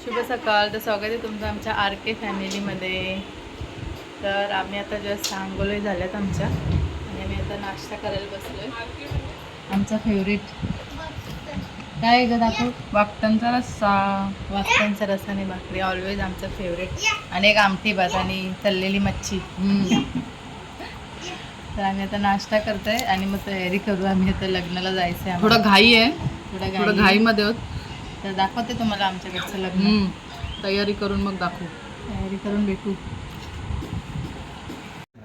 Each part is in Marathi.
शुभ सकाळ. तर स्वागत आहे तुमचं आमच्या आर के फॅमिलीमध्ये. तर आम्ही आता जस्ट आंघोळी झाल्यात आमच्या आणि आम्ही आता नाश्ता करायला बसलोय. आमचा फेवरेट काय ग दाखव. वाकटांचा रस्सा. वाकटांचा रस्सा आणि भाकरी ऑलवेज आमचं फेवरेट. आणि एक आमटी भात आणि तळलेली मच्छी. तर आम्ही आता नाश्ता करतोय आणि मग तयारी करू. आम्ही आता लग्नाला जायचं आहे. थोडं घाई आहे, थोडं घाईमध्ये होत. तर दाखवते तुम्हाला आमच्याकडचं लग्न. तयारी करून मग दाखवू. तयारी करून भेटू.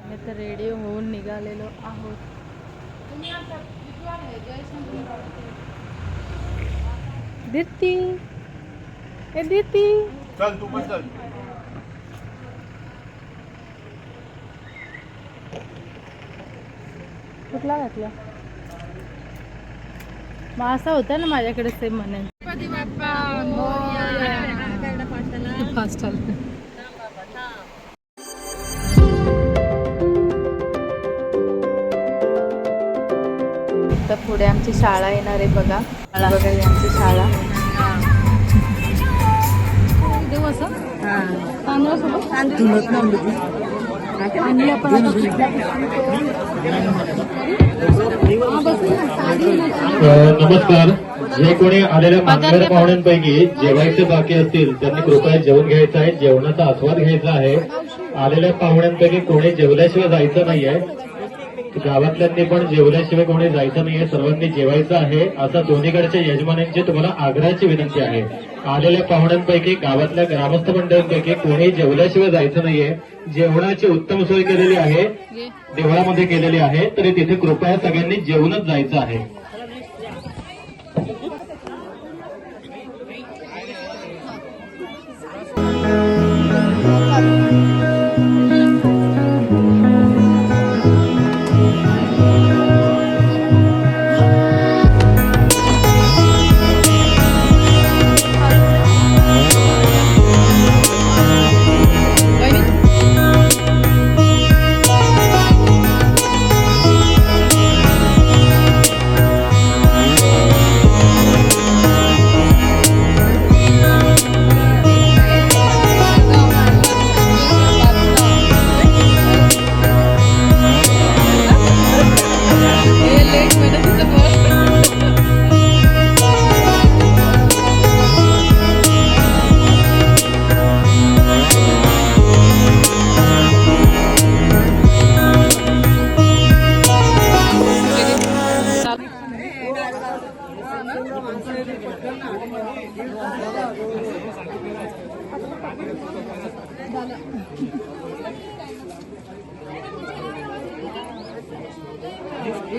आम्ही तर रेडी होऊन निघालेलो आहोत. दीप्ती ए दीप्ती चल तू पण चल. कुठला घातला मग असा होता ना माझ्याकडे सेम म्हणेन. फास्ट आलं. तर पुढे आमची शाळा येणार आहे बघा. बघा ही आमची शाळा. देऊ असं नमस्कार. जे कोणी आलेल्या मान्यवर पाहुण्यांपैकी जेवायचे बाकी असतील त्यांनी कृपया जेवून घ्यायचं आहे. जेवणाचा आस्वाद घ्यायचा आहे. आलेल्या पाहुण्यांपैकी कोणी जेवल्याशिवाय जायचं नाहीये. गावातल्यांनी पण जेवल्याशिवाय कोणी जायचं नाहीये. सर्वांनी जेवायचं आहे. असा दोन्हीकडच्या यजमानांची तुम्हाला आग्रहाची विनंती आहे. आलेल्या पाहुण्यांपैकी गावातल्या ग्रामस्थ मंडळांपैकी कोणी जेवल्याशिवाय जायचं नाहीये. जेवणाची उत्तम सोय केलेली आहे, देवळामध्ये केलेली आहे, तरी तिथे कृपया सगळ्यांनी जेवूनच जायचं आहे.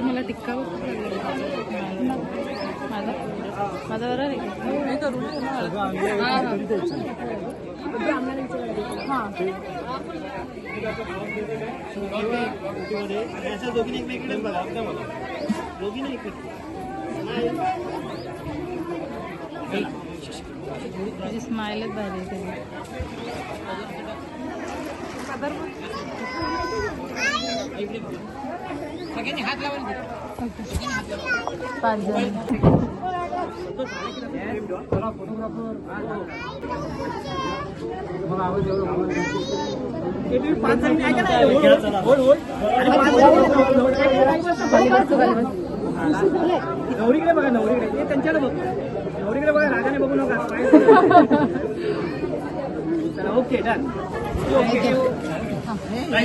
मला टिक्का माझा बरोबर आहे. स्माईलच भारी आहे. पाच जण. नवरीकडे बघा, नवरीकडे त्यांच्याकडे बघ. नवरीकडे बघा, रागाने बघू नका. चला ओके डन.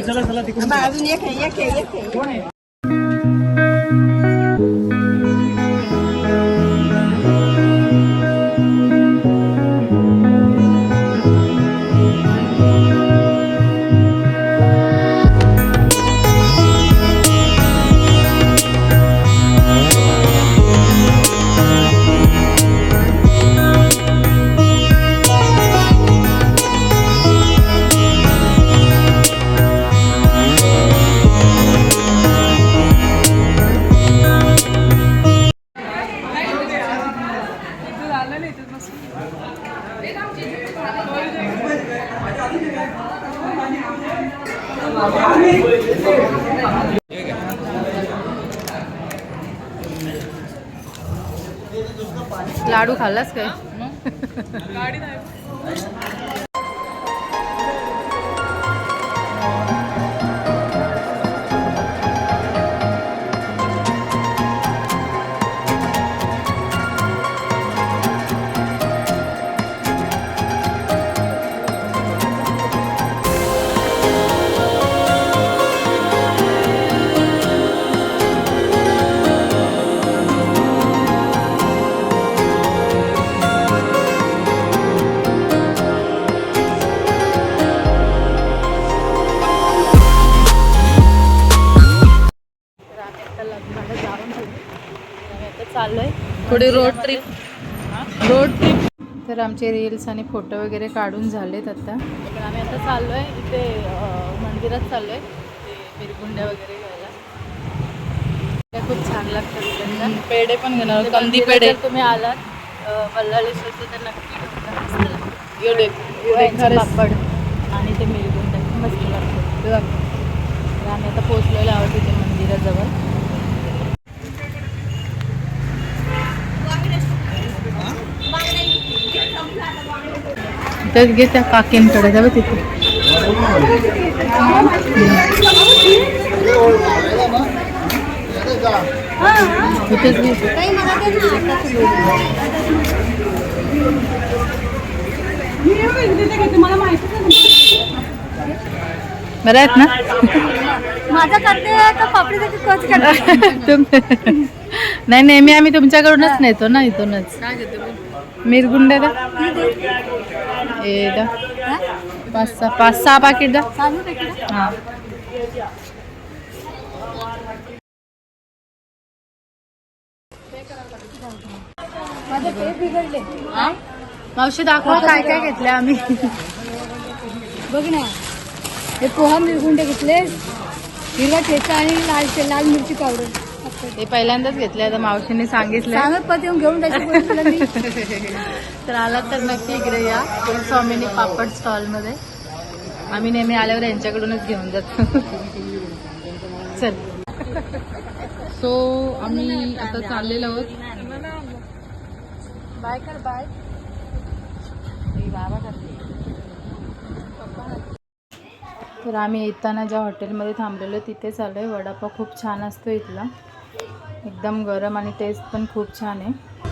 चला चला तिकडून अजून एक कोण आहे. लाडू खाल्लास काय? तर आम्ही आता लग्नाला जाऊन आलो आम्ही आता चाललोय थोडी रोड ट्रिप. तर आमचे रील्स आणि फोटो वगैरे काढून झालेत आता तर आम्ही आता चाललोय इथे मंदिरात चाललोय ते मिरगुंड्या वगैरे घ्यायला त्या खूप छान लागतात त्यांना पेढे पण घेणार ते कंदी मंदिरात पेढे. जर तुम्ही आलात वल्लाळेश्वरचं तर नक्की घेऊन मस्त लागतं एवढे पापड आणि ते मिरगुंड्या मस्त लागतात तर आम्ही आता पोचलेलो आहोत तिथे मंदिराजवळ तर घे त्या काकींकडे जावं तिथे तिथेच घे बरं आहेत ना माझा करते का पापडीचा कच करते? नाही नेहमी आम्ही तुमच्याकडूनच नेतो ना इथूनच मिरगुंड्या दा ए दा पाच सहा पाकिट दा हां माझे पेट बिघडले. मावशी दाखवा काय काय घेतलं आम्ही बघ ना हे पोहा मिरगुंडे घेतले हिरवा ठेचा आणि लाल मिरची पावडर ते पहिल्यांदाच घेतले आता मावशीने सांगितलं सांगत पत येऊन घेऊन जायची. तर आला तर नक्की इकडे या स्वामिनी पापड स्टॉलमध्ये आम्ही नेहमी आल्यावर यांच्याकडूनच घेऊन जातो चल सो आम्ही आता चाललेलो आहोत. बाय कर बाय तर आम्ही येताना ज्या हॉटेलमध्ये थांबलेलो तिथेच आलो आहे वडापाव खूप छान असतो इथला एकदम गरम आणि टेस्ट पण खूप छान आहे